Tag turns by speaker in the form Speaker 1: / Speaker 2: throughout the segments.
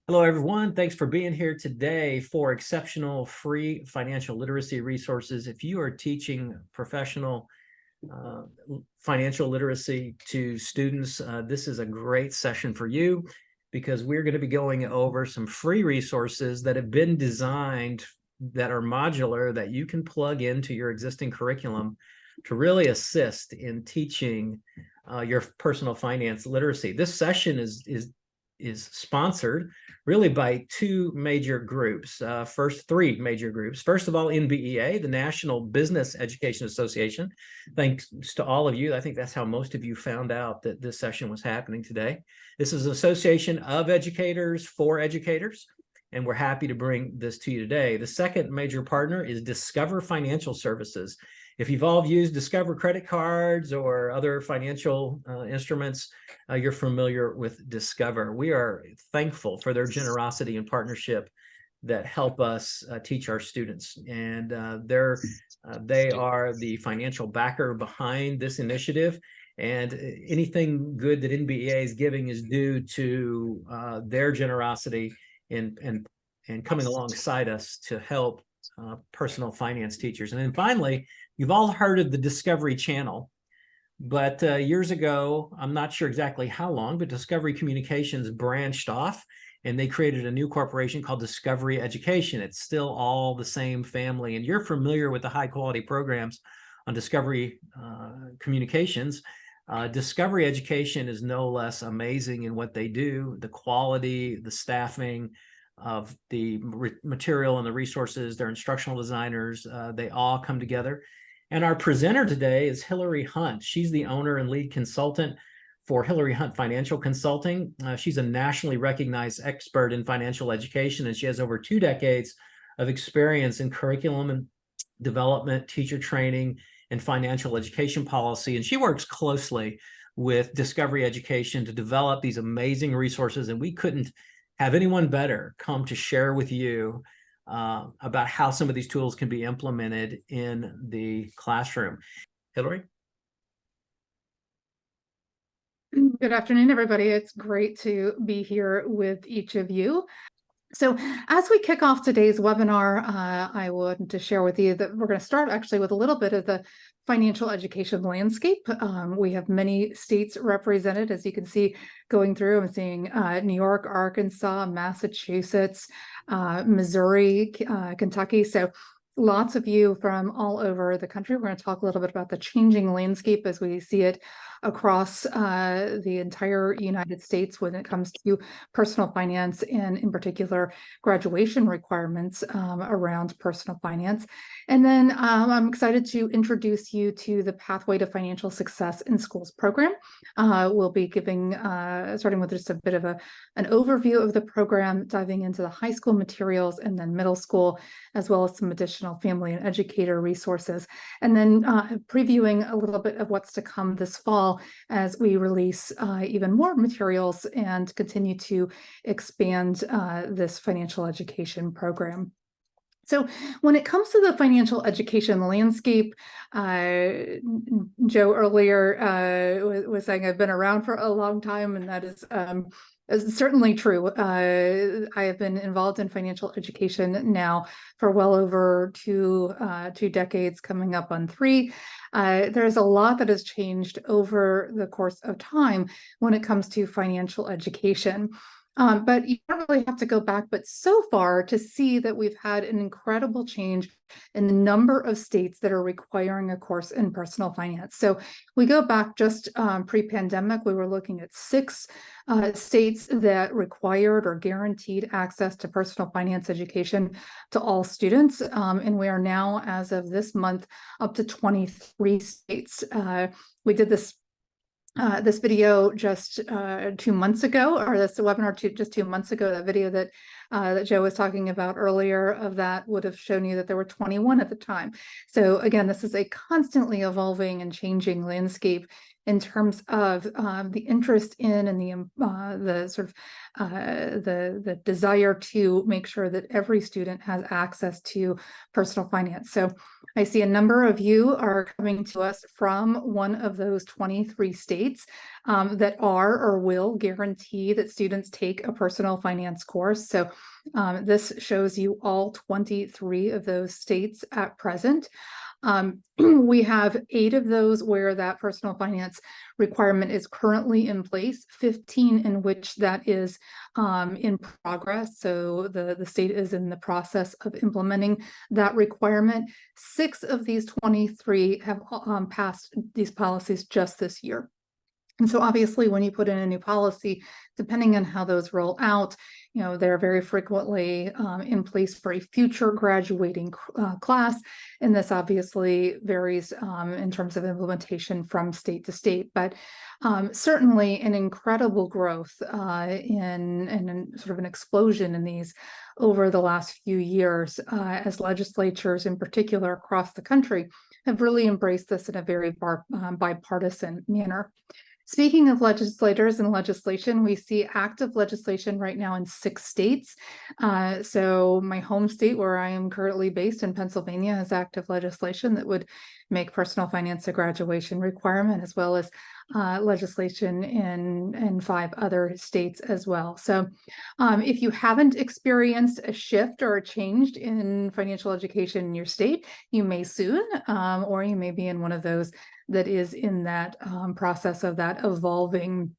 Speaker 1: Hello, everyone. Thanks for being here today for exceptional free financial literacy resources. If you are teaching professional financial literacy to students, this is a great session for you because we're going to be going over some free resources that have been designed that are modular that you can plug into your existing curriculum to really assist in teaching your personal finance literacy. This session is sponsored really by two major groups. Three major groups. First of all, NBEA, the National Business Education Association. Thanks to all of you. I think that's how most of you found out that this session was happening today. This is an association of educators for educators, and we're happy to bring this to you today. The second major partner is Discover Financial Services. If you've all used Discover credit cards or other financial instruments, you're familiar with Discover. We are thankful for their generosity and partnership that help us teach our students. And they are the financial backer behind this initiative. And anything good that NBEA is giving is due to their generosity and coming alongside us to help personal finance teachers. And then finally, you've all heard of the Discovery Channel, but years ago, I'm not sure exactly how long, but Discovery Communications branched off and they created a new corporation called Discovery Education. It's still all the same family, and you're familiar with the high quality programs on Discovery Communications. Discovery Education is no less amazing in what they do. The quality, the staffing of the material and the resources, their instructional designers, they all come together. And our presenter today is Hillary Hunt. She's the owner and lead consultant for Hillary Hunt Financial Consulting. She's a nationally recognized expert in financial education, and she has over 2 decades of experience in curriculum and development, teacher training, and financial education policy. And she works closely with Discovery Education to develop these amazing resources. And we couldn't have anyone better come to share with you about how some of these tools can be implemented in the classroom. Hillary?
Speaker 2: Good afternoon, everybody. It's great to be here with each of you. So as we kick off today's webinar, I want to share with you that we're going to start actually with a little bit of the financial education landscape. We have many states represented, as you can see, going through. I'm seeing New York, Arkansas, Massachusetts, Missouri, Kentucky. So lots of you from all over the country. We're going to talk a little bit about the changing landscape as we see it across the entire United States when it comes to personal finance, and in particular graduation requirements around personal finance. And then I'm excited to introduce you to the Pathway to Financial Success in Schools program. We'll be giving, starting with just a bit of an overview of the program, diving into the high school materials and then middle school, as well as some additional family and educator resources, and then previewing a little bit of what's to come this fall as we release even more materials and continue to expand this financial education program. So when it comes to the financial education landscape, Joe earlier was saying I've been around for a long time, and that is certainly true. I have been involved in financial education now for well over two decades, coming up on 3. There's a lot that has changed over the course of time when it comes to financial education. But you don't really have to go back but so far to see that we've had an incredible change in the number of states that are requiring a course in personal finance. So we go back just pre-pandemic, we were looking at 6 states that required or guaranteed access to personal finance education to all students. And we are now, as of this month, up to 23 states. We did this video just 2 months ago, or this webinar just 2 months ago. That video that Joe was talking about earlier of that would have shown you that there were 21 at the time. So again, this is a constantly evolving and changing landscape. in terms of the interest in and the sort of the desire to make sure that every student has access to personal finance. So I see a number of you are coming to us from one of those 23 states that are or will guarantee that students take a personal finance course. So this shows you all 23 of those states at present. We have 8 of those where that personal finance requirement is currently in place, 15 in which that is in progress. So the state is in the process of implementing that requirement. 6 of these 23 have passed these policies just this year. And so obviously when you put in a new policy, depending on how those roll out, you know, they're very frequently in place for a future graduating class. And this obviously varies in terms of implementation from state to state, but certainly an incredible growth and sort of an explosion in these over the last few years as legislatures in particular across the country have really embraced this in a very bipartisan manner. Speaking of legislators and legislation, we see active legislation right now in 6 states. So my home state where I am currently based in Pennsylvania has active legislation that would make personal finance a graduation requirement, as well as legislation in 5 other states as well. So if you haven't experienced a shift or a change in financial education in your state, you may soon, or you may be in one of those that is in that process of that evolving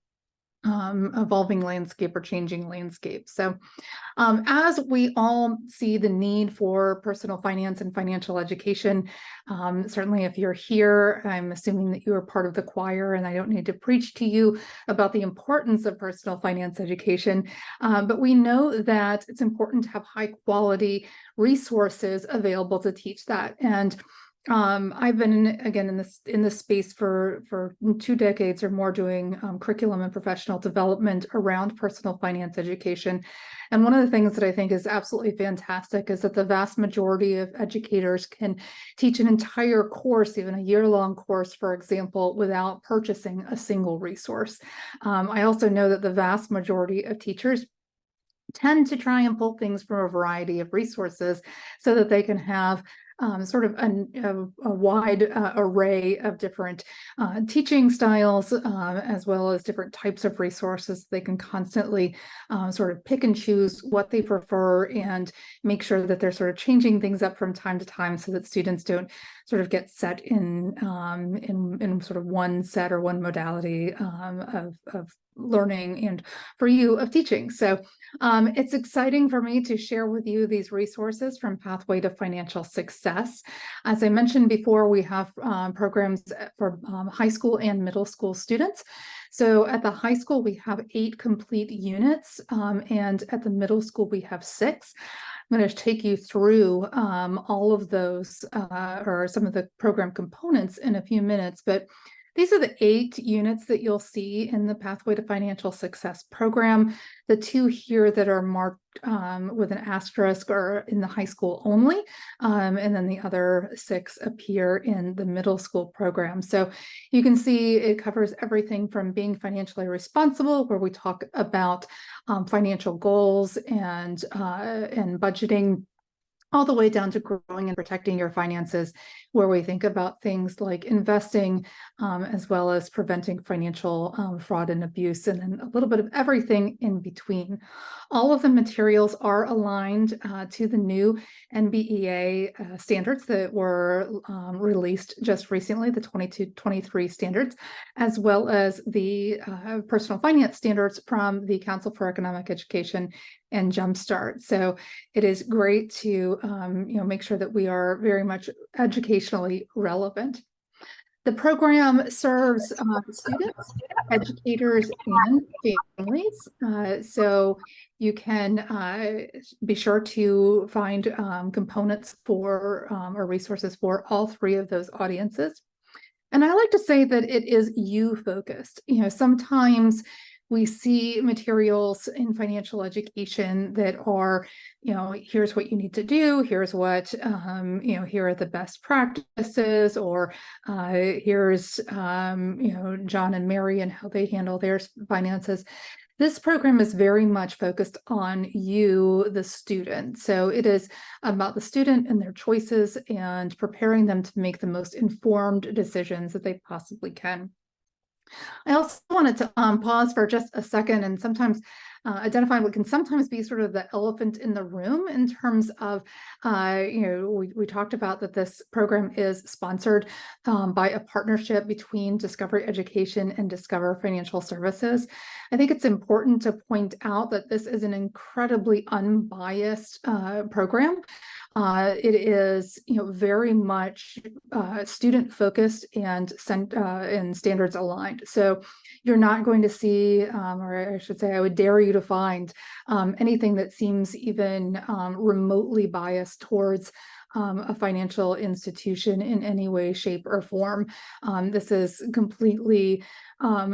Speaker 2: landscape or changing landscape. So as we all see the need for personal finance and financial education, certainly if you're here, I'm assuming that you are part of the choir and I don't need to preach to you about the importance of personal finance education, but we know that it's important to have high quality resources available to teach that. And I've been in this space for 2 decades or more doing curriculum and professional development around personal finance education. And one of the things that I think is absolutely fantastic is that the vast majority of educators can teach an entire course, even a year-long course, for example, without purchasing a single resource. I also know that the vast majority of teachers tend to try and pull things from a variety of resources so that they can have sort of a wide array of different teaching styles, as well as different types of resources. They can constantly sort of pick and choose what they prefer and make sure that they're sort of changing things up from time to time so that students don't sort of get set in sort of one set or one modality of learning and for you of teaching. So it's exciting for me to share with you these resources from Pathway to Financial Success. As I mentioned before, we have programs for high school and middle school students. So at the high school, we have 8 complete units, and at the middle school, we have 6. I'm going to take you through all of those or some of the program components in a few minutes, but these are the 8 units that you'll see in the Pathway to Financial Success program. The 2 here that are marked with an asterisk are in the high school only, and then the other 6 appear in the middle school program. So you can see it covers everything from being financially responsible, where we talk about financial goals and budgeting, all the way down to growing and protecting your finances, where we think about things like investing, as well as preventing financial fraud and abuse, and then a little bit of everything in between. All of the materials are aligned to the new NBEA standards that were released just recently, the 22-23 standards, as well as the personal finance standards from the Council for Economic Education and Jumpstart. So it is great to make sure that we are very much educationally relevant. The program serves students, educators, and families. So you can be sure to find components for or resources for all 3 of those audiences. And I like to say that it is you focused. Sometimes We see materials in financial education that are, here's what you need to do, here's what, here are the best practices, or here's, John and Mary and how they handle their finances. This program is very much focused on you, the student. So it is about the student and their choices and preparing them to make the most informed decisions that they possibly can. I also wanted to pause for just a second and sometimes identify what can sometimes be sort of the elephant in the room in terms of, we talked about that this program is sponsored by a partnership between Discovery Education and Discover Financial Services. I think it's important to point out that this is an incredibly unbiased program. It is, very much student focused and standards aligned. So you're not going to see, or I should say, I would dare you to find anything that seems even remotely biased towards a financial institution in any way, shape, or form. This is completely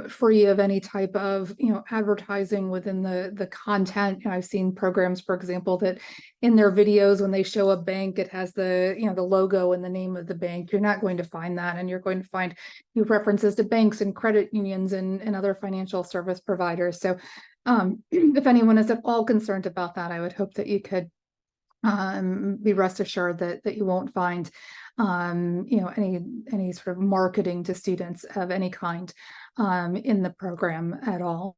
Speaker 2: free of any type of advertising within the content. I've seen programs, for example, that in their videos when they show a bank, it has the the logo and the name of the bank. You're not going to find that, and you're going to find references to banks and credit unions and other financial service providers. So if anyone is at all concerned about that, I would hope that you could be rest assured that you won't find any sort of marketing to students of any kind in the program at all.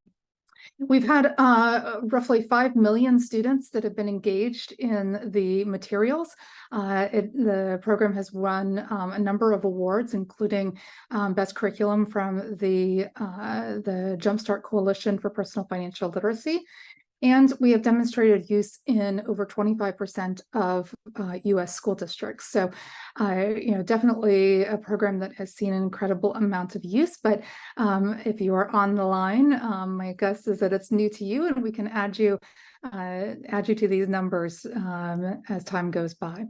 Speaker 2: We've had roughly 5 million students that have been engaged in the materials. The program has won a number of awards, including Best Curriculum from the Jumpstart Coalition for Personal Financial Literacy. And we have demonstrated use in over 25% of U.S. school districts. So, definitely a program that has seen an incredible amount of use. But if you are on the line, my guess is that it's new to you, and we can add you to these numbers as time goes by.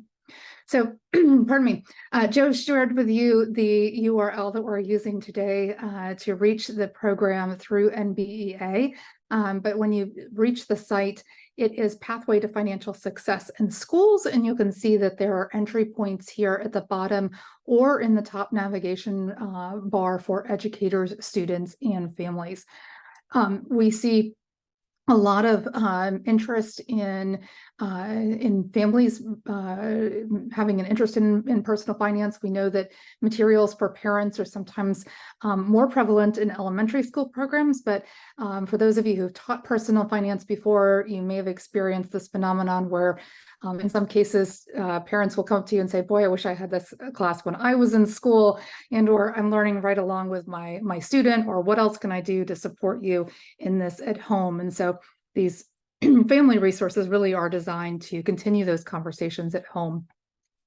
Speaker 2: So, pardon me, Joe shared with you the URL that we're using today to reach the program through NBEA. But when you reach the site, it is Pathway to Financial Success in Schools, and you can see that there are entry points here at the bottom or in the top navigation bar for educators, students, and families. We see a lot of interest in families having an interest in personal finance. We know that materials for parents are sometimes more prevalent in elementary school programs, but for those of you who've taught personal finance before, you may have experienced this phenomenon where in some cases, parents will come to you and say, boy, I wish I had this class when I was in school, and or I'm learning right along with my student, or what else can I do to support you in this at home? And so these family resources really are designed to continue those conversations at home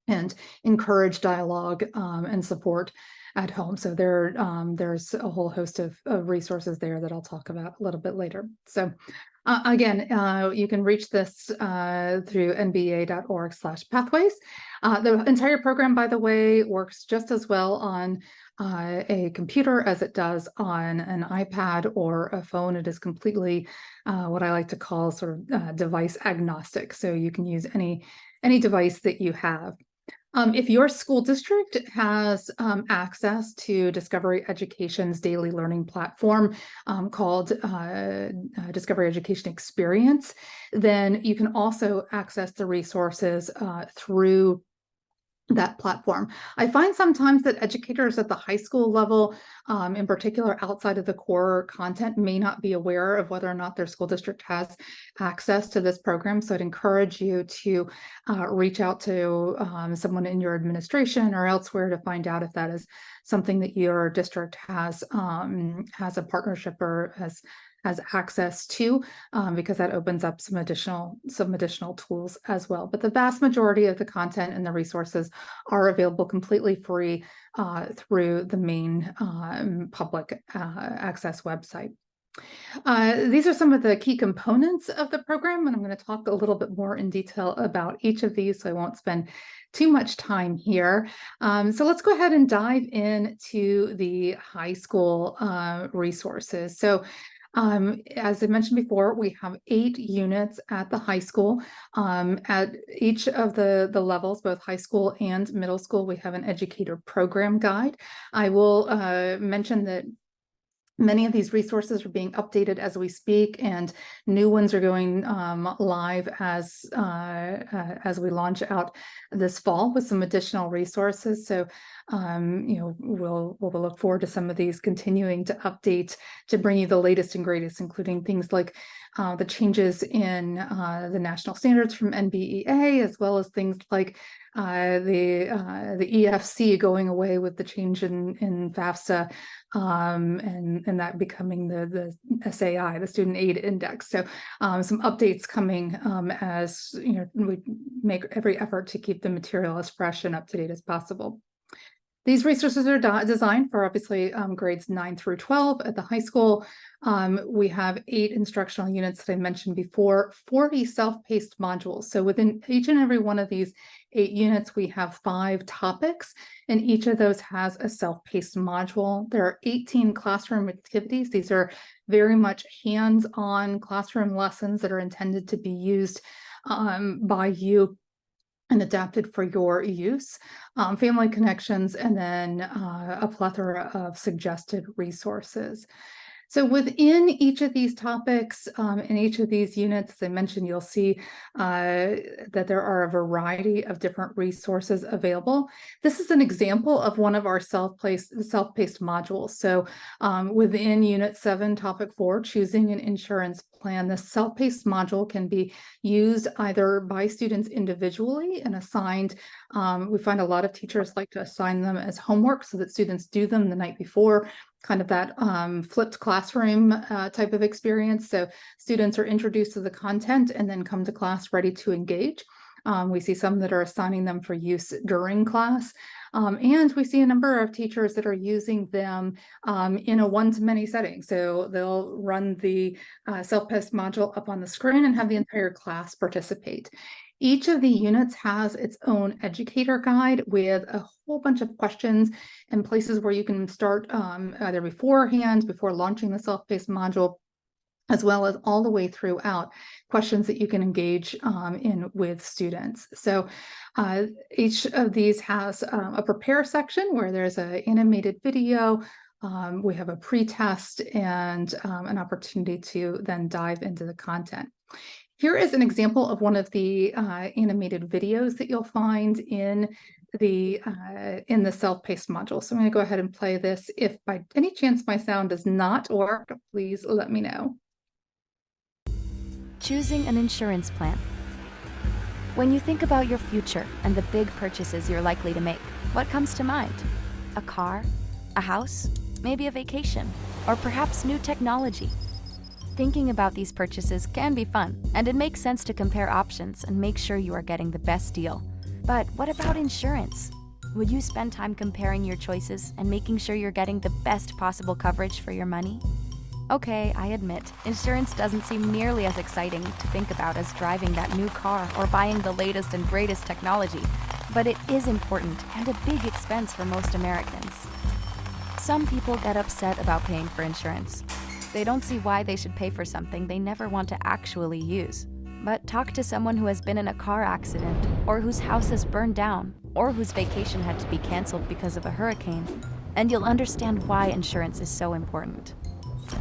Speaker 2: and encourage dialogue and support at home. So there's a whole host of resources there that I'll talk about a little bit later. So again, you can reach this through nbea.org/pathways. The entire program, by the way, works just as well on a computer as it does on an iPad or a phone. It is completely what I like to call sort of device agnostic. So you can use any device that you have. If your school district has access to Discovery Education's daily learning platform called Discovery Education Experience, then you can also access the resources through that platform. I find sometimes that educators at the high school level, in particular outside of the core content, may not be aware of whether or not their school district has access to this program. So I'd encourage you to reach out to someone in your administration or elsewhere to find out if that is something that your district has a partnership or has access to, because that opens up some additional tools as well. But the vast majority of the content and the resources are available completely free through the main public access website. These are some of the key components of the program, and I'm going to talk a little bit more in detail about each of these, so I won't spend too much time here. So let's go ahead and dive into the high school resources. So As I mentioned before, we have 8 units at the high school. At each of the levels, both high school and middle school, we have an educator program guide. I will mention that many of these resources are being updated as we speak, and new ones are going live as we launch out this fall with some additional resources. So, we'll look forward to some of these continuing to update to bring you the latest and greatest, including things like the changes in the national standards from NBEA, as well as things like the EFC going away with the change in FAFSA, and that becoming the SAI, the Student Aid Index. So some updates coming as we make every effort to keep the material as fresh and up to date as possible. These resources are designed for obviously grades 9 through 12 at the high school. We have 8 instructional units that I mentioned before, 40 self-paced modules. So within each and every one of these 8 units, we have 5 topics, and each of those has a self-paced module. There are 18 classroom activities. These are very much hands-on classroom lessons that are intended to be used by you and adapted for your use, family connections, and then a plethora of suggested resources. So within each of these topics, in each of these units, as I mentioned, you'll see that there are a variety of different resources available. This is an example of one of our self-paced modules. So within Unit 7, Topic 4, Choosing an Insurance Plan, the self-paced module can be used either by students individually and assigned. We find a lot of teachers like to assign them as homework so that students do them the night before, kind of that flipped classroom type of experience. So students are introduced to the content and then come to class ready to engage. We see some that are assigning them for use during class. And we see a number of teachers that are using them in a one-to-many setting. So they'll run the self-paced module up on the screen and have the entire class participate. Each of the units has its own educator guide with a whole bunch of questions and places where you can start either beforehand, before launching the self-paced module, as well as all the way throughout questions that you can engage in with students. So each of these has a prepare section where there's an animated video. We have a pre-test and an opportunity to then dive into the content. Here is an example of one of the animated videos that you'll find in the self-paced module. So I'm going to go ahead and play this. If by any chance my sound does not work, please let me know.
Speaker 3: Choosing an insurance plan. When you think about your future and the big purchases you're likely to make, what comes to mind? A car, a house, maybe a vacation, or perhaps new technology. Thinking about these purchases can be fun, and it makes sense to compare options and make sure you are getting the best deal. But what about insurance? Would you spend time comparing your choices and making sure you're getting the best possible coverage for your money? Okay, I admit, insurance doesn't seem nearly as exciting to think about as driving that new car or buying the latest and greatest technology, but it is important and a big expense for most Americans. Some people get upset about paying for insurance. They don't see why they should pay for something they never want to actually use. But talk to someone who has been in a car accident, or whose house has burned down, or whose vacation had to be canceled because of a hurricane, and you'll understand why insurance is so important.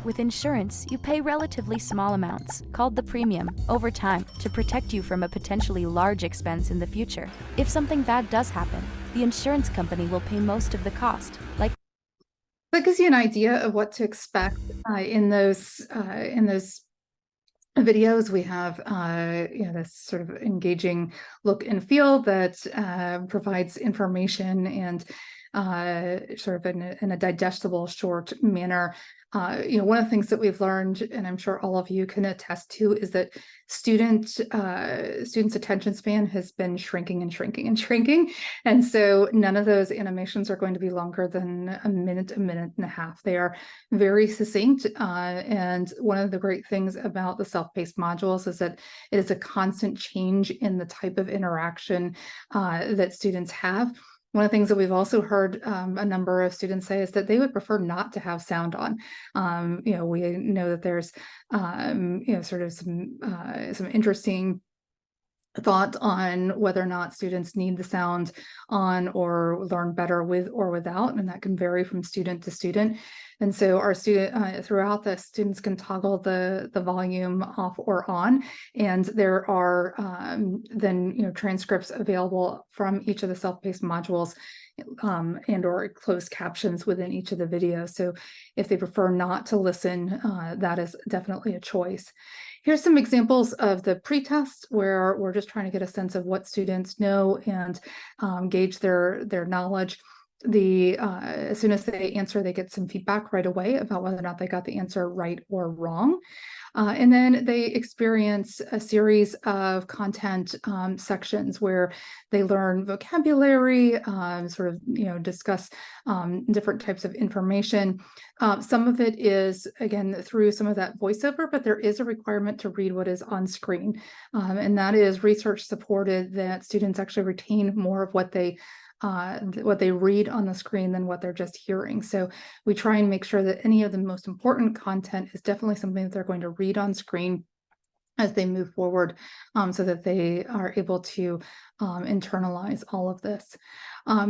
Speaker 3: With insurance, you pay relatively small amounts, called the premium, over time to protect you from a potentially large expense in the future. If something bad does happen, the insurance company will pay most of the cost, like
Speaker 2: that gives you an idea of what to expect in those videos. We have this sort of engaging look and feel that provides information and sort of in a digestible, short manner. One of the things that we've learned, and I'm sure all of you can attest to, is that students' attention span has been shrinking and shrinking and shrinking. And so none of those animations are going to be longer than a minute and a half. They are very succinct. And one of the great things about the self-paced modules is that it is a constant change in the type of interaction that students have. One of the things that we've also heard a number of students say is that they would prefer not to have sound on. We know that there's, sort of some interesting thoughts on whether or not students need the sound on or learn better with or without, and that can vary from student to student. And so our student throughout this, students can toggle the volume off or on, and there are then transcripts available from each of the self-paced modules and or closed captions within each of the videos. So if they prefer not to listen, that is definitely a choice. Here's some examples of the pretest where we're just trying to get a sense of what students know and gauge their knowledge. As soon as they answer, they get some feedback right away about whether or not they got the answer right or wrong. And then they experience a series of content sections where they learn vocabulary, discuss different types of information. Some of it is, again, through some of that voiceover, but there is a requirement to read what is on screen. And that is research supported that students actually retain more of what they read on the screen than what they're just hearing. So we try and make sure that any of the most important content is definitely something that they're going to read on screen as they move forward, so that they are able to internalize all of this.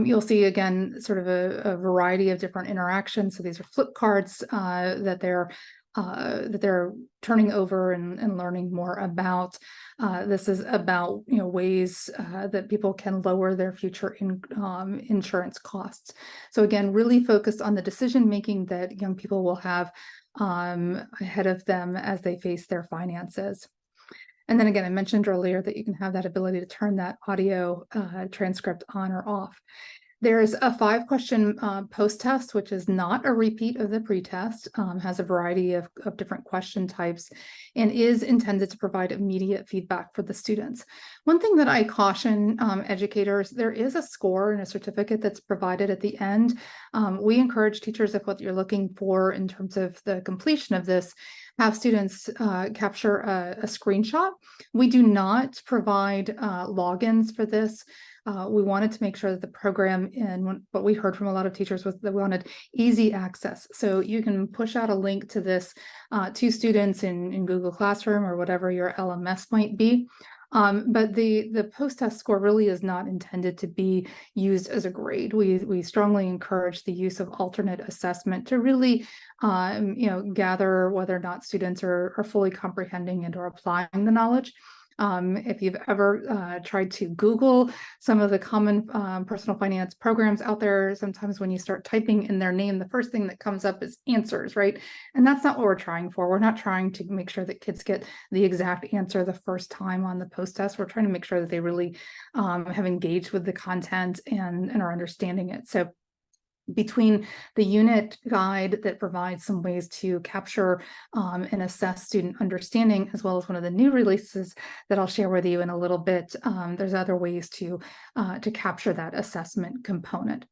Speaker 2: You'll see, again, sort of a variety of different interactions. So these are flip cards that they're turning over and learning more about. This is about ways that people can lower their future insurance costs. So again, really focused on the decision making that young people will have ahead of them as they face their finances. And then again, I mentioned earlier that you can have that ability to turn that audio transcript on or off. There's a 5-question post-test, which is not a repeat of the pre-test, has a variety of different question types, and is intended to provide immediate feedback for the students. One thing that I caution educators, there is a score and a certificate that's provided at the end. We encourage teachers, if what you're looking for in terms of the completion of this, have students capture a screenshot. We do not provide logins for this. We wanted to make sure that the program, and what we heard from a lot of teachers was that we wanted easy access. So you can push out a link to this to students in Google Classroom or whatever your LMS might be. But the post-test score really is not intended to be used as a grade. We strongly encourage the use of alternate assessment to really gather whether or not students are fully comprehending and or applying the knowledge. If you've ever tried to Google some of the common personal finance programs out there, sometimes when you start typing in their name, the first thing that comes up is answers, right? And that's not what we're trying for. We're not trying to make sure that kids get the exact answer the first time on the post-test. We're trying to make sure that they really have engaged with the content and are understanding it. So between the unit guide that provides some ways to capture and assess student understanding, as well as one of the new releases that I'll share with you in a little bit, there's other ways to capture that assessment component.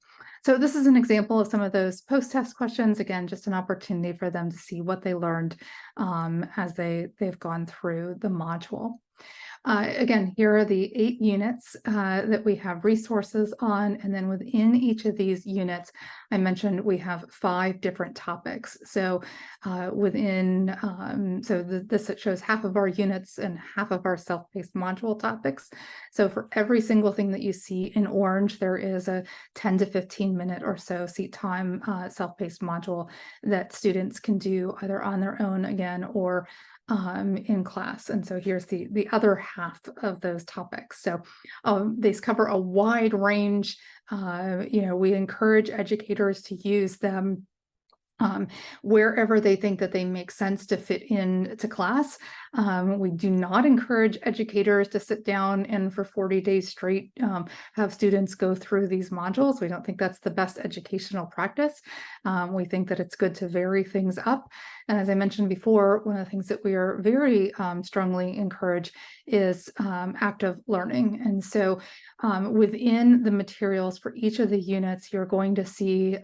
Speaker 2: So this is an example of some of those post-test questions. Again, just an opportunity for them to see what they learned as they've gone through the module. Again, here are the 8 units that we have resources on, and then within each of these units, I mentioned we have 5 different topics. So this shows half of our units and half of our self-paced module topics. So for every single thing that you see in orange, there is a 10 to 15 minute or so seat time self-paced module that students can do either on their own again or in class. And so here's the other half of those topics. So these cover a wide range. We encourage educators to use them wherever they think that they make sense to fit into class. We do not encourage educators to sit down and for 40 days straight have students go through these modules. We don't think that's the best educational practice. We think that it's good to vary things up. And as I mentioned before, one of the things that we are very strongly encourage is active learning. And so within the materials for each of the units, you're going to see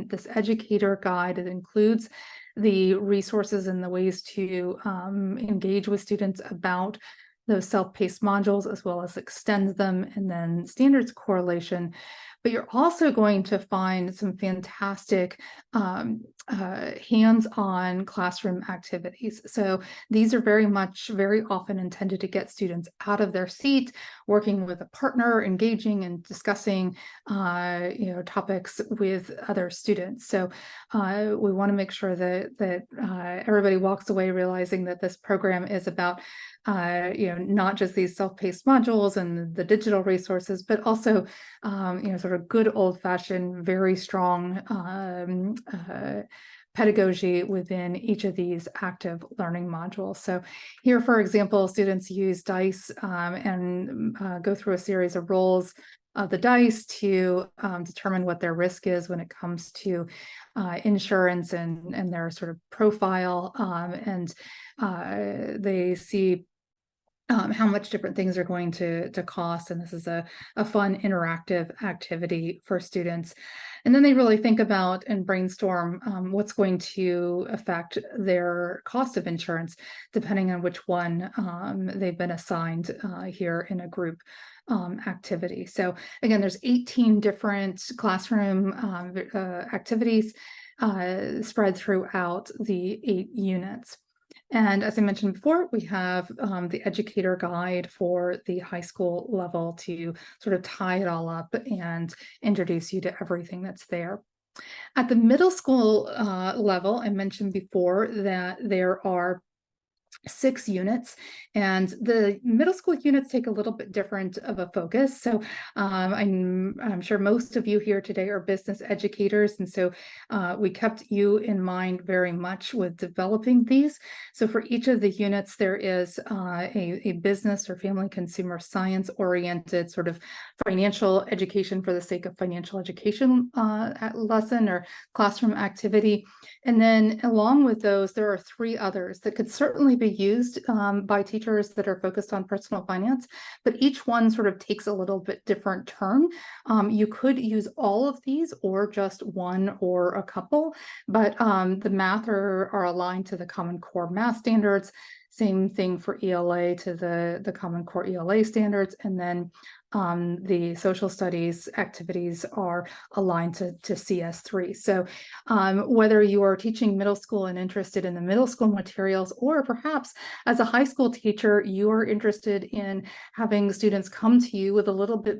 Speaker 2: this educator guide. It includes the resources and the ways to engage with students about those self-paced modules, as well as extend them, and then standards correlation. but you're also going to find some fantastic hands-on classroom activities. So these are very often intended to get students out of their seat, working with a partner, engaging and discussing topics with other students. So we want to make sure that everybody walks away realizing that this program is about not just these self-paced modules and the digital resources, but also sort of good old-fashioned, very strong pedagogy within each of these active learning modules. So here, for example, students use dice and go through a series of rolls of the dice to determine what their risk is when it comes to insurance and their sort of profile, and they see how much different things are going to cost. And this is a fun interactive activity for students. And then they really think about and brainstorm what's going to affect their cost of insurance, depending on which one they've been assigned here in a group activity. So again, there's 18 different classroom activities spread throughout the 8 units. And as I mentioned before, we have the educator guide for the high school level to sort of tie it all up and introduce you to everything that's there. At the middle school level, I mentioned before that there are 6 units, and the middle school units take a little bit different of a focus. So I'm sure most of you here today are business educators, and so we kept you in mind very much with developing these. So for each of the units, there is a business or family consumer science oriented sort of financial education for the sake of financial education lesson or classroom activity. And then along with those, there are 3 others that could certainly be used by teachers that are focused on personal finance, but each one sort of takes a little bit different turn. You could use all of these or just one or a couple, but the math are aligned to the Common Core math standards. Same thing for ELA to the Common Core ELA standards, and then the social studies activities are aligned to CS3. So whether you are teaching middle school and interested in the middle school materials, or perhaps as a high school teacher, you are interested in having students come to you with a little bit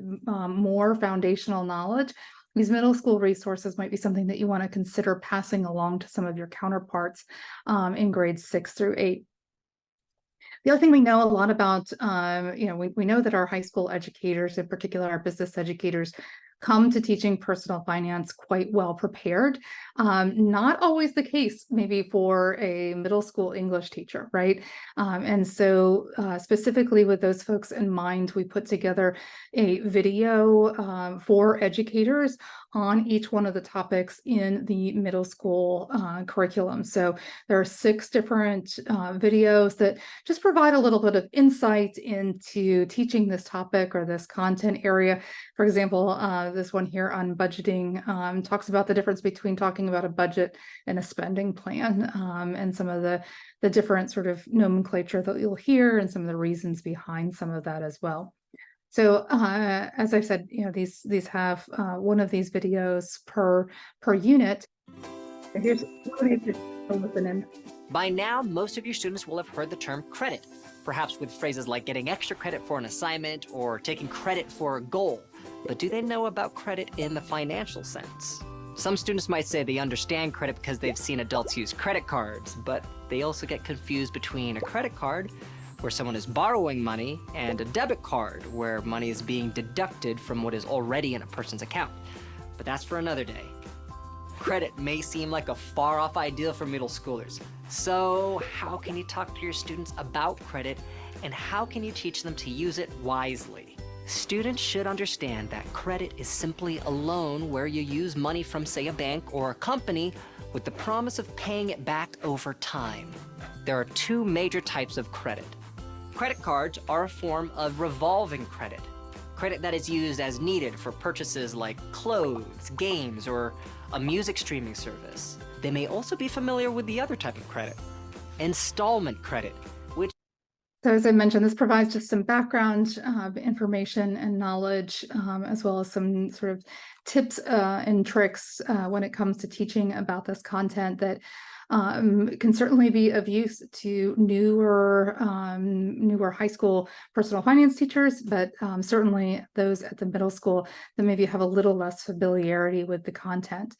Speaker 2: more foundational knowledge, these middle school resources might be something that you want to consider passing along to some of your counterparts in grades 6 through 8. The other thing we know a lot about, we know that our high school educators, in particular our business educators, come to teaching personal finance quite well prepared. Not always the case maybe for a middle school English teacher, right? And so specifically with those folks in mind, we put together a video for educators on each one of the topics in the middle school curriculum. So there are 6 different videos that just provide a little bit of insight into teaching this topic or this content area. For example, this one here on budgeting talks about the difference between talking about a budget and a spending plan, and some of the different sort of nomenclature that you'll hear and some of the reasons behind some of that as well. So as I've said, these have one of these videos per unit. And here's
Speaker 4: By now, most of your students will have heard the term credit, perhaps with phrases like getting extra credit for an assignment or taking credit for a goal. But do they know about credit in the financial sense? Some students might say they understand credit because they've seen adults use credit cards, but they also get confused between a credit card, where someone is borrowing money, and a debit card, where money is being deducted from what is already in a person's account. But that's for another day. Credit may seem like a far-off idea for middle schoolers. So how can you talk to your students about credit, and how can you teach them to use it wisely? Students should understand that credit is simply a loan where you use money from, say, a bank or a company with the promise of paying it back over time. There are 2 major types of credit. Credit cards are a form of revolving credit, credit that is used as needed for purchases like clothes, games, or a music streaming service. They may also be familiar with the other type of credit, installment credit, which
Speaker 2: So as I mentioned, this provides just some background information and knowledge, as well as some sort of tips and tricks when it comes to teaching about this content that can certainly be of use to newer high school personal finance teachers, but certainly those at the middle school that maybe have a little less familiarity with the content.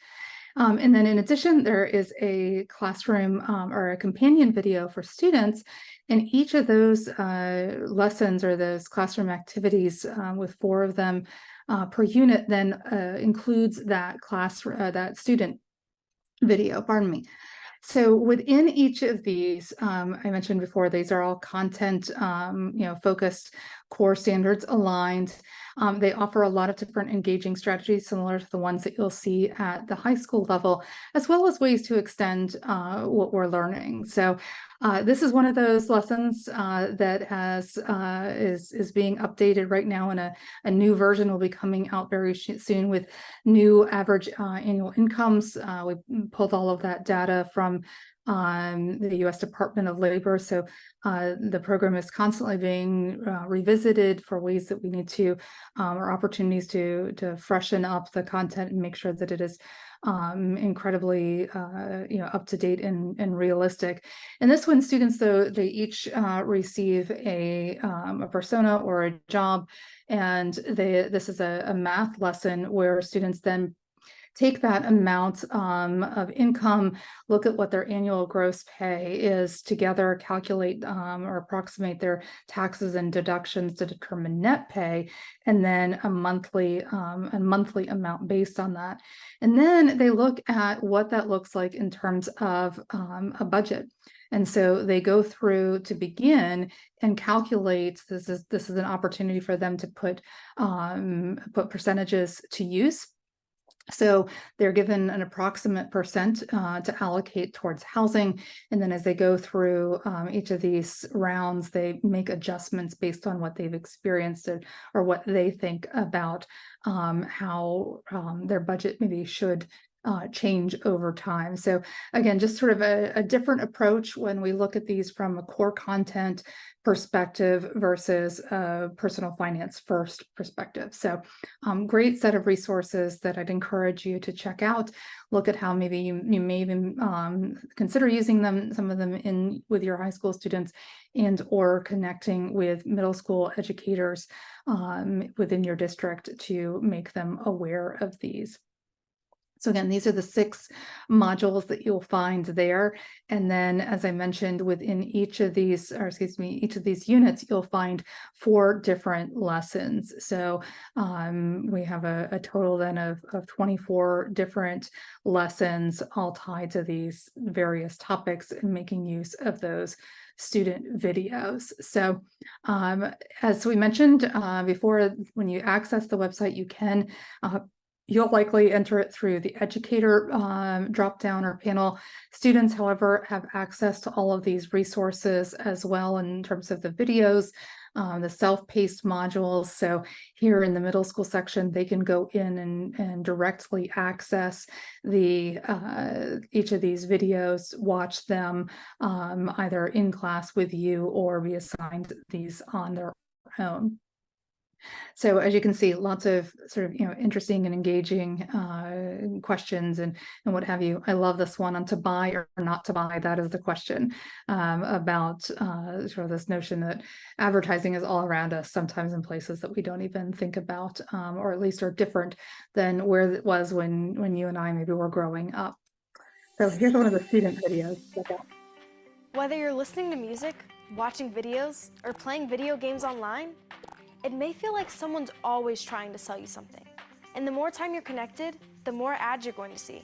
Speaker 2: And then in addition, there is a classroom or a companion video for students. And each of those lessons or those classroom activities with 4 of them per unit then includes that that student video, pardon me. So within each of these, I mentioned before, these are all content, focused, core standards aligned. They offer a lot of different engaging strategies similar to the ones that you'll see at the high school level, as well as ways to extend what we're learning. So this is one of those lessons that is being updated right now, and a new version will be coming out very soon with new average annual incomes. We pulled all of that data from the U.S. Department of Labor. So the program is constantly being revisited for ways that we need to, or opportunities to freshen up the content and make sure that it is incredibly up to date and realistic. And this one, students, though, they each receive a persona or a job, and this is a math lesson where students then take that amount of income, look at what their annual gross pay is together, calculate or approximate their taxes and deductions to determine net pay, and then a monthly amount based on that. And then they look at what that looks like in terms of a budget. And so they go through to begin and calculate. This is an opportunity for them to put percentages to use. So they're given an approximate percent to allocate towards housing. And then as they go through each of these rounds, they make adjustments based on what they've experienced or what they think about how their budget maybe should change over time. So again, just sort of a different approach when we look at these from a core content perspective versus a personal finance first perspective. So great set of resources that I'd encourage you to check out. Look at how maybe you may even consider using them, some of them in with your high school students, and or connecting with middle school educators within your district to make them aware of these. So again, these are the 6 modules that you'll find there. And then, as I mentioned, within each of these, each of these units, you'll find 4 different lessons. So we have a total then of 24 different lessons, all tied to these various topics and making use of those student videos. So as we mentioned before, when you access the website, you can you'll likely enter it through the Educator drop-down or panel. Students, however, have access to all of these resources as well in terms of the videos, the self-paced modules. So here in the middle school section, they can go in and directly access each of these videos, watch them either in class with you or be assigned these on their own. So as you can see, lots of sort of interesting and engaging questions and what have you. I love this one on to buy or not to buy. That is the question about sort of this notion that advertising is all around us, sometimes in places that we don't even think about, or at least are different than where it was when you and I maybe were growing up. So here's one of the student videos.
Speaker 5: Whether you're listening to music, watching videos, or playing video games online, it may feel like someone's always trying to sell you something. And the more time you're connected, the more ads you're going to see.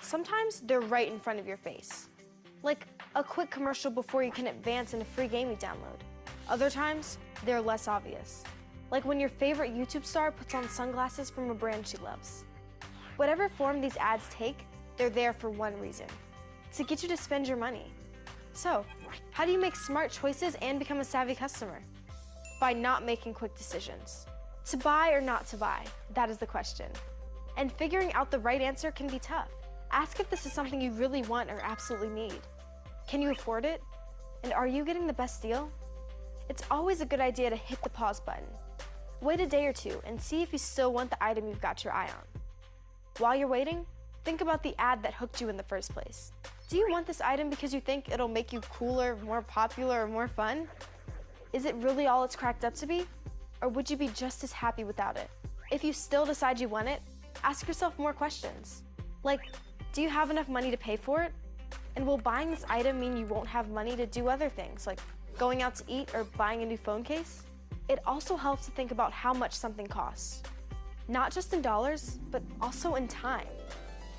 Speaker 5: Sometimes they're right in front of your face, like a quick commercial before you can advance in a free game you download. Other times, they're less obvious, like when your favorite YouTube star puts on sunglasses from a brand she loves. Whatever form these ads take, they're there for one reason: to get you to spend your money. So, how do you make smart choices and become a savvy customer? By not making quick decisions. To buy or not to buy, that is the question. And figuring out the right answer can be tough. Ask if this is something you really want or absolutely need. Can you afford it? And are you getting the best deal? it's always a good idea to hit the pause button. Wait a day or two and see if you still want the item you've got your eye on. While you're waiting, think about the ad that hooked you in the first place. Do you want this item because you think it'll make you cooler, more popular, or more fun? Is it really all it's cracked up to be? Or would you be just as happy without it? If you still decide you want it, ask yourself more questions. Like, do you have enough money to pay for it? And will buying this item mean you won't have money to do other things, like going out to eat or buying a new phone case? It also helps to think about how much something costs. Not just in dollars, but also in time.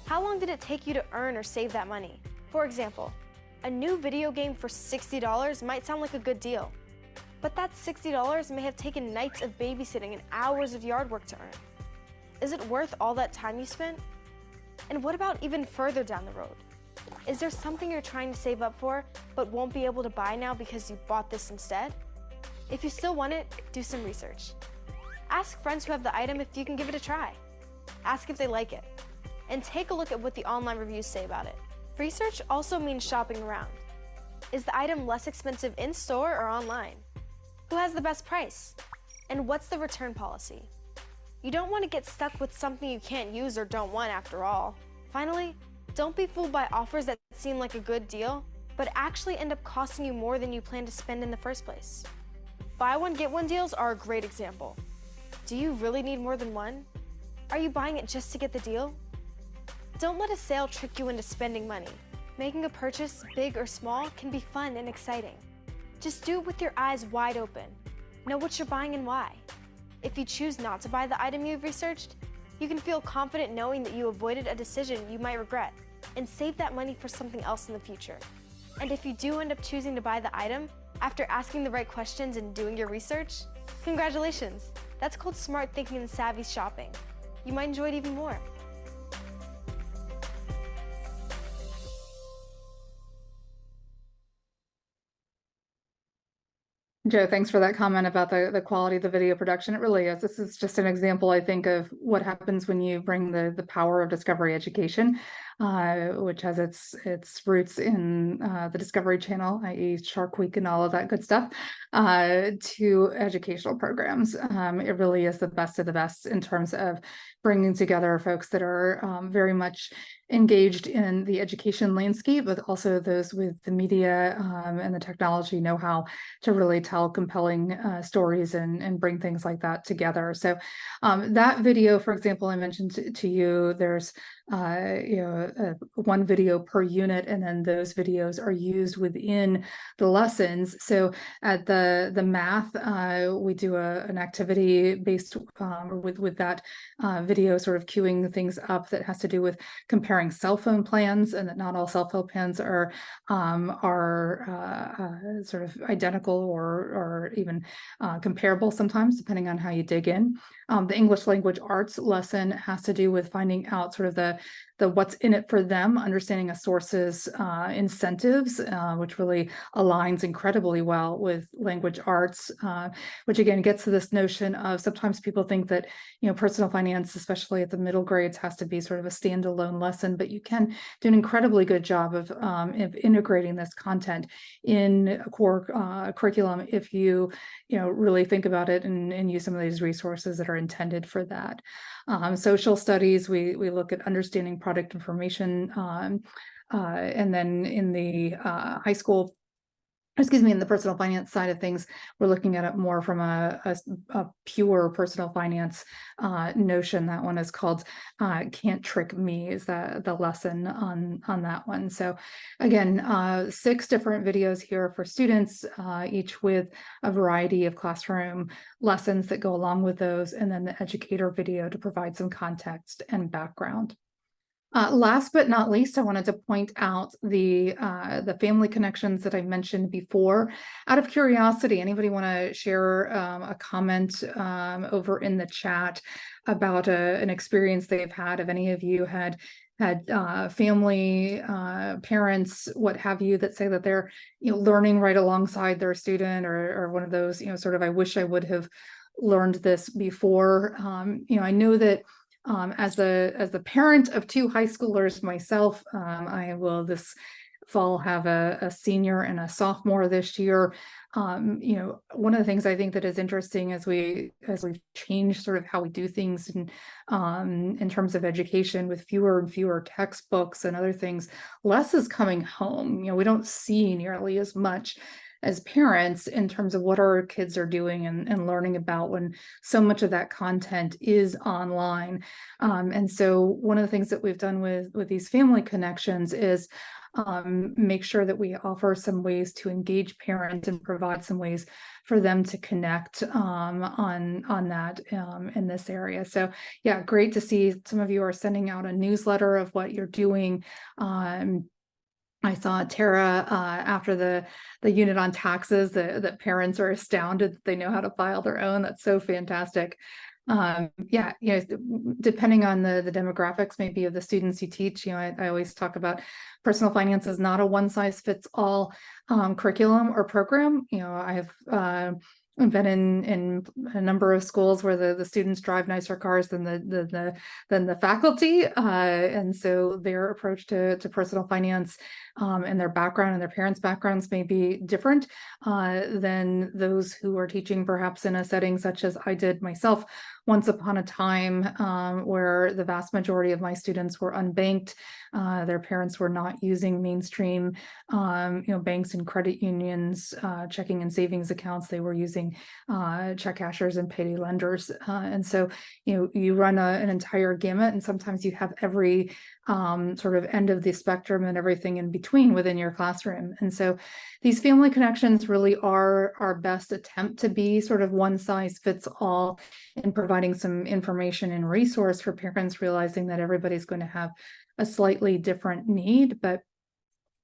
Speaker 5: How long did it take you to earn or save that money? For example, a new video game for $60 might sound like a good deal, but that $60 may have taken nights of babysitting and hours of yard work to earn. Is it worth all that time you spent? And what about even further down the road? Is there something you're trying to save up for, but won't be able to buy now because you bought this instead? If you still want it, do some research. Ask friends who have the item if you can give it a try. Ask if they like it. And take a look at what the online reviews say about it. Research also means shopping around. Is the item less expensive in-store or online? Who has the best price? And what's the return policy? You don't want to get stuck with something you can't use or don't want after all. Finally, don't be fooled by offers that seem like a good deal, but actually end up costing you more than you planned to spend in the first place. Buy one, get one deals are a great example. Do you really need more than one? Are you buying it just to get the deal? Don't let a sale trick you into spending money. Making a purchase, big or small, can be fun and exciting. Just do it with your eyes wide open. Know what you're buying and why. If you choose not to buy the item you've researched, you can feel confident knowing that you avoided a decision you might regret and save that money for something else in the future. And if you do end up choosing to buy the item after asking the right questions and doing your research, congratulations. That's called smart thinking and savvy shopping. You might enjoy it even more.
Speaker 2: Joe, thanks for that comment about the quality of the video production. It really is. This is just an example, I think, of what happens when you bring the power of Discovery Education, which has its roots in the Discovery Channel, i.e. Shark Week and all of that good stuff, to educational programs. It really is the best of the best in terms of bringing together folks that are very much engaged in the education landscape, but also those with the media and the technology know-how to really tell compelling stories and bring things like that together. So that video, for example, I mentioned to you, there's one video per unit, and then those videos are used within the lessons. So at the math, we do an activity based with that video, sort of queuing things up that has to do with comparing cell phone plans, and that not all cell phone plans are sort of identical or even comparable sometimes, depending on how you dig in. The English language arts lesson has to do with finding out sort of the what's in it for them, understanding a source's incentives, which really aligns incredibly well with language arts, which again gets to this notion of sometimes people think that, personal finance, especially at the middle grades, has to be sort of a standalone lesson, but you can do an incredibly good job of integrating this content in a core curriculum if you really think about it and use some of these resources that are intended for that. Social studies, we look at understanding product information, and then in the high school, in the personal finance side of things, we're looking at it more from a pure personal finance notion. That one is called Can't Trick Me, is the lesson on that one. So again, 6 different videos here for students, each with a variety of classroom lessons that go along with those, and then the educator video to provide some context and background. Last but not least, I wanted to point out the family connections that I mentioned before. Out of curiosity, anybody want to share a comment over in the chat about an experience they've had? If any of you had family, parents, what have you, that say that they're learning right alongside their student, or one of those sort of, I wish I would have learned this before. I know that as the parent of 2 high schoolers myself, I will this fall have a senior and a sophomore this year. One of the things I think that is interesting as we change sort of how we do things in terms of education, with fewer and fewer textbooks and other things, less is coming home. We don't see nearly as much as parents in terms of what our kids are doing and learning about, when so much of that content is online. And so one of the things that we've done with these family connections is make sure that we offer some ways to engage parents and provide some ways for them to connect on that in this area. So yeah, great to see some of you are sending out a newsletter of what you're doing. I saw Tara after the unit on taxes that parents are astounded that they know how to file their own. That's so fantastic. Yeah, depending on the demographics maybe of the students you teach, I always talk about personal finance is not a one size fits all curriculum or program. I've been in a number of schools where the students drive nicer cars than the faculty, and so their approach to personal finance and their background and their parents' backgrounds may be different than those who are teaching perhaps in a setting such as I did myself once upon a time, where the vast majority of my students were unbanked. Their parents were not using mainstream, banks and credit unions, checking and savings accounts. They were using check cashers and payday lenders. And so, you run an entire gamut, and sometimes you have every sort of end of the spectrum and everything in between within your classroom. And so these family connections really are our best attempt to be sort of one size fits all in providing some information and resource for parents, realizing that everybody's going to have a slightly different need, but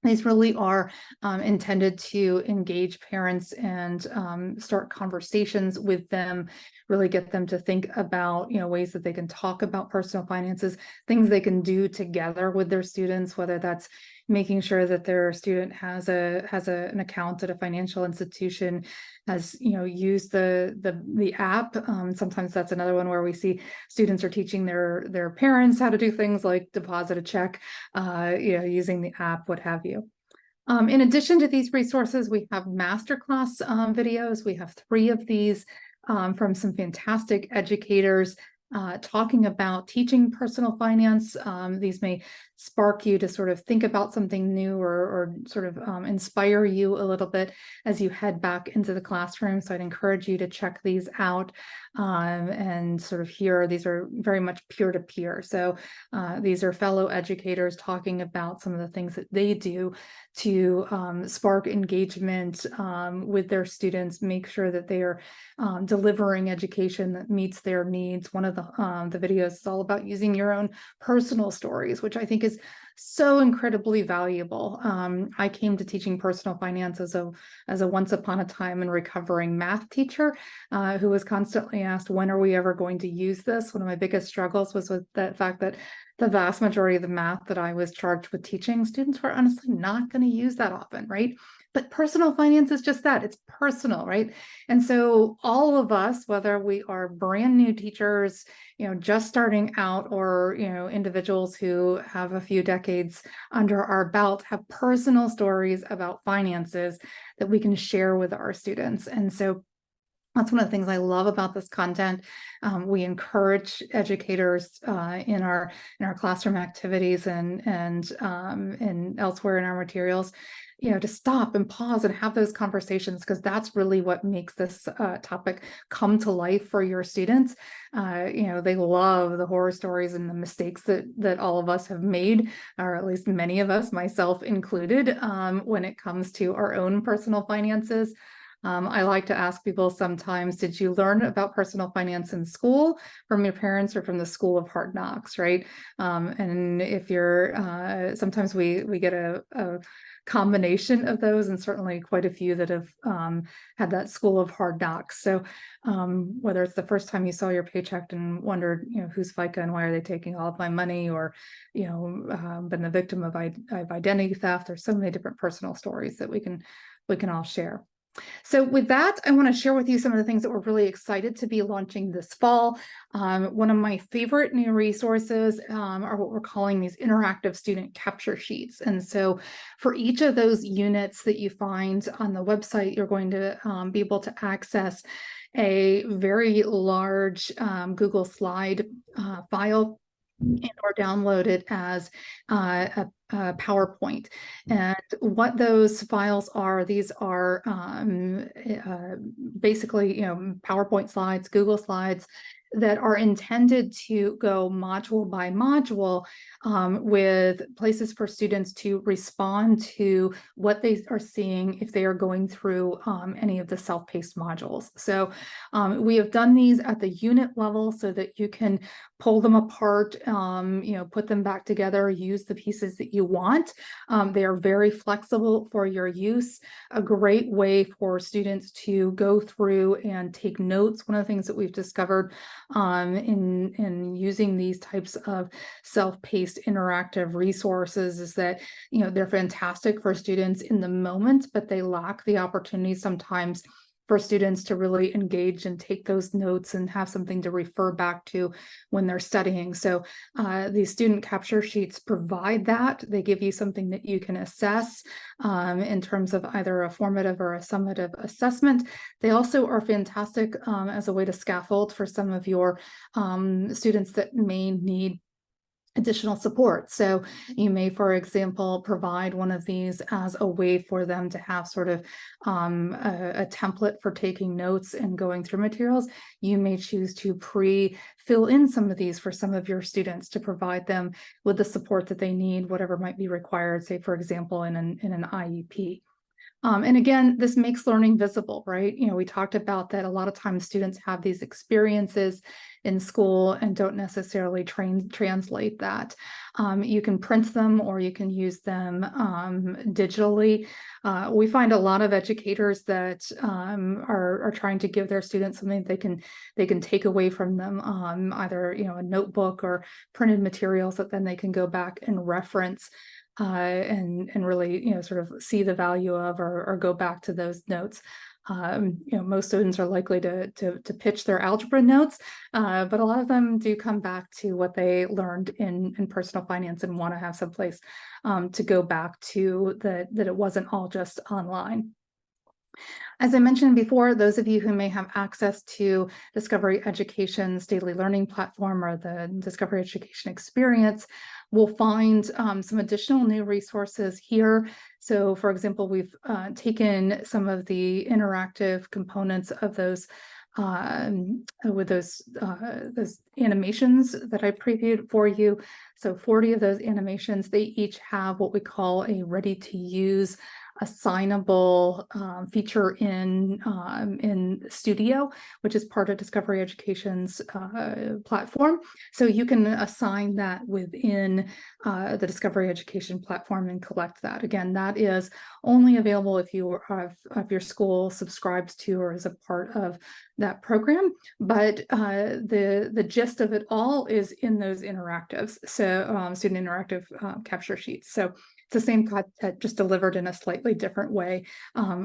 Speaker 2: these really are intended to engage parents and start conversations with them, really get them to think about, ways that they can talk about personal finances, things they can do together with their students, whether that's making sure that their student has an account at a financial institution, has used the app. Sometimes that's another one where we see students are teaching their parents how to do things like deposit a check, using the app, what have you. In addition to these resources, we have masterclass videos. We have 3 of these from some fantastic educators talking about teaching personal finance. These may spark you to sort of think about something new or sort of inspire you a little bit as you head back into the classroom. So I'd encourage you to check these out and sort of hear. These are very much peer-to-peer. So these are fellow educators talking about some of the things that they do to spark engagement with their students, make sure that they are delivering education that meets their needs. One of the videos is all about using your own personal stories, which I think is so incredibly valuable. I came to teaching personal finance as a once upon a time and recovering math teacher who was constantly asked, when are we ever going to use this? One of my biggest struggles was with the fact that the vast majority of the math that I was charged with teaching, students were honestly not going to use that often, right? But personal finance is just that, it's personal, right? And so all of us, whether we are brand new teachers, just starting out, or, individuals who have a few decades under our belt, have personal stories about finances that we can share with our students. And so that's one of the things I love about this content. We encourage educators in our classroom activities and elsewhere in our materials, to stop and pause and have those conversations, because that's really what makes this topic come to life for your students. They love the horror stories and the mistakes that all of us have made, or at least many of us, myself included, when it comes to our own personal finances. I like to ask people sometimes, did you learn about personal finance in school from your parents or from the school of hard knocks, right? And if you're, sometimes we get a combination of those, and certainly quite a few that have had that school of hard knocks. So whether it's the first time you saw your paycheck and wondered, who's FICA and why are they taking all of my money, or, been the victim of identity theft, there's so many different personal stories that we can all share. So with that, I want to share with you some of the things that we're really excited to be launching this fall. One of my favorite new resources are what we're calling these interactive student capture sheets. And so for each of those units that you find on the website, you're going to be able to access a very large Google slide file or download it as a PowerPoint. And what those files are, these are basically, PowerPoint slides, Google slides that are intended to go module by module with places for students to respond to what they are seeing if they are going through any of the self-paced modules. So we have done these at the unit level so that you can pull them apart, put them back together, use the pieces that you want. They are very flexible for your use, a great way for students to go through and take notes. One of the things that we've discovered in using these types of self-paced interactive resources is that, they're fantastic for students in the moment, but they lack the opportunity sometimes for students to really engage and take those notes and have something to refer back to when they're studying. So these student capture sheets provide that. They give you something that you can assess in terms of either a formative or a summative assessment. They also are fantastic as a way to scaffold for some of your students that may need additional support. So you may, for example, provide one of these as a way for them to have sort of a template for taking notes and going through materials. You may choose to fill in some of these for some of your students to provide them with the support that they need, whatever might be required, say, for example, in an IEP. And again, this makes learning visible, right? We talked about that a lot of times students have these experiences in school and don't necessarily translate that. You can print them or you can use them digitally. We find a lot of educators that are trying to give their students something they can take away from them, either a notebook or printed materials that then they can go back and reference and really sort of see the value of or go back to those notes. Most students are likely to pitch their algebra notes, but a lot of them do come back to what they learned in personal finance and want to have some place to go back to, that it wasn't all just online. As I mentioned before, those of you who may have access to Discovery Education's daily learning platform or the Discovery Education experience will find some additional new resources here. So, for example, we've taken some of the interactive components of those with those animations that I previewed for you. So 40 of those animations, they each have what we call a ready-to-use assignable feature in Studio, which is part of Discovery Education's platform. So you can assign that within the Discovery Education platform and collect that. Again, that is only available if you have if your school subscribes to or is a part of that program. But the gist of it all is in those interactives, so student interactive capture sheets. So it's the same content, just delivered in a slightly different way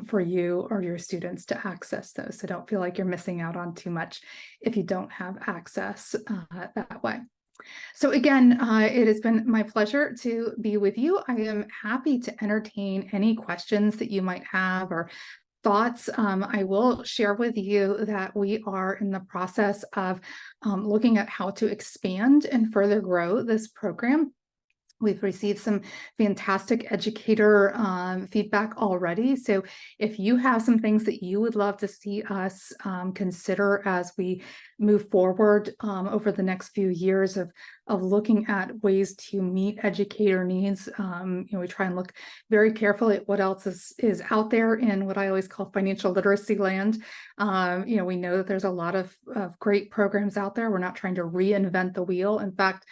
Speaker 2: for you or your students to access those. So don't feel like you're missing out on too much if you don't have access that way. So again, it has been my pleasure to be with you. I am happy to entertain any questions that you might have or thoughts. I will share with you that we are in the process of looking at how to expand and further grow this program. We've received some fantastic educator feedback already. So if you have some things that you would love to see us consider as we move forward over the next few years of looking at ways to meet educator needs, we try and look very carefully at what else is out there in what I always call financial literacy land. We know that there's a lot of great programs out there. We're not trying to reinvent the wheel. In fact,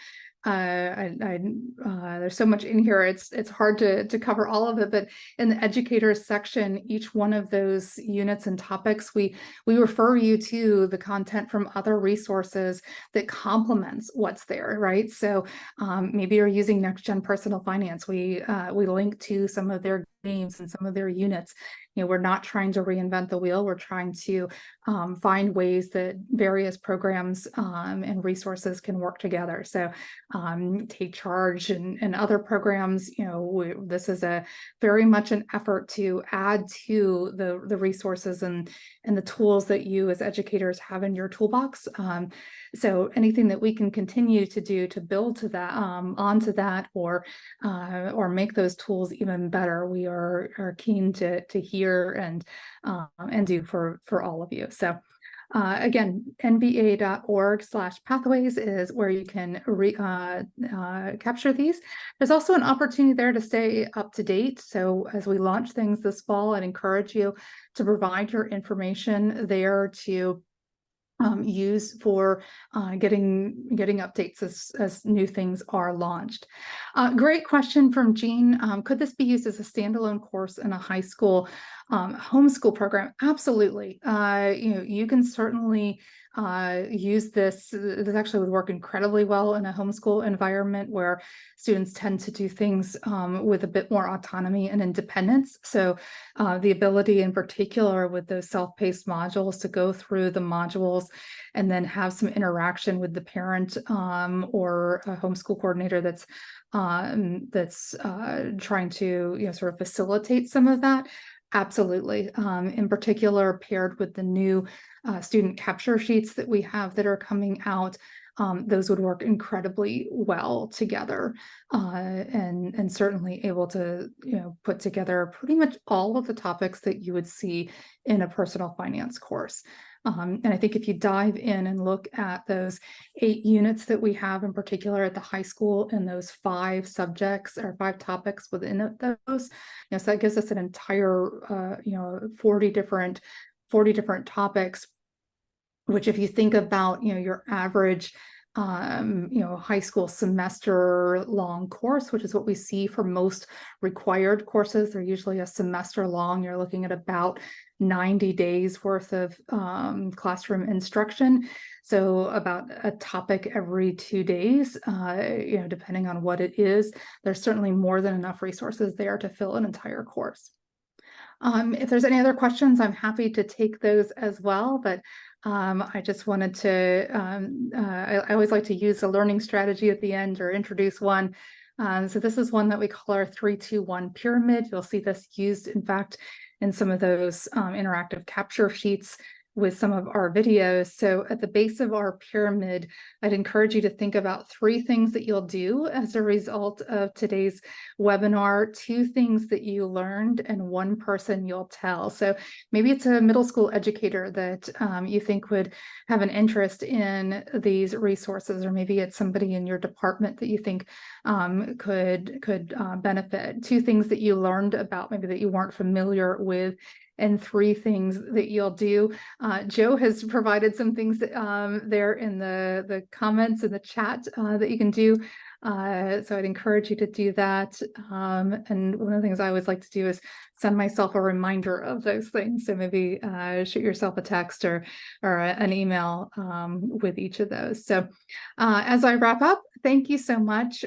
Speaker 2: there's so much in here, it's hard to cover all of it, but in the educators section, each one of those units and topics, we refer you to the content from other resources that complements what's there, right? So maybe you're using Next Gen Personal Finance. We link to some of their names and some of their units. We're not trying to reinvent the wheel. We're trying to find ways that various programs and resources can work together. So Take Charge and other programs, this is a very much an effort to add to the resources and the tools that you as educators have in your toolbox. So anything that we can continue to do to build to that, onto that, or make those tools even better, we are keen to hear and do for all of you. So again, nbea.org/pathways is where you can capture these. There's also an opportunity there to stay up to date. So as we launch things this fall, I'd encourage you to provide your information there to use for getting updates as new things are launched. Great question from Jean. Could this be used as a standalone course in a high school homeschool program? Absolutely. You can certainly use this. This actually would work incredibly well in a homeschool environment where students tend to do things with a bit more autonomy and independence. So the ability in particular with those self-paced modules to go through the modules and then have some interaction with the parent or a homeschool coordinator that's trying to sort of facilitate some of that. Absolutely. In particular, paired with the new student capture sheets that we have that are coming out, those would work incredibly well together, and certainly able to put together pretty much all of the topics that you would see in a personal finance course. And I think if you dive in and look at those 8 units that we have in particular at the high school and those 5 subjects or 5 topics within those, so that gives us an entire 40 different topics, which if you think about your average high school semester long course, which is what we see for most required courses, they're usually a semester long. You're looking at about 90 days worth of classroom instruction. So about a topic every 2 days, depending on what it is. There's certainly more than enough resources there to fill an entire course. If there's any other questions, I'm happy to take those as well, but I just wanted to, I always like to use a learning strategy at the end or introduce one. So this is one that we call our 3-2-1 pyramid. You'll see this used, in fact, in some of those interactive capture sheets with some of our videos. So at the base of our pyramid, I'd encourage you to think about 3 things that you'll do as a result of today's webinar, 2 things that you learned, and 1 person you'll tell. So maybe it's a middle school educator that you think would have an interest in these resources, or maybe it's somebody in your department that you think could benefit. 2 things that you learned about, maybe that you weren't familiar with, and 3 things that you'll do. Joe has provided some things there in the comments in the chat that you can do. So I'd encourage you to do that. And one of the things I always like to do is send myself a reminder of those things. So maybe shoot yourself a text or an email with each of those. So as I wrap up, thank you so much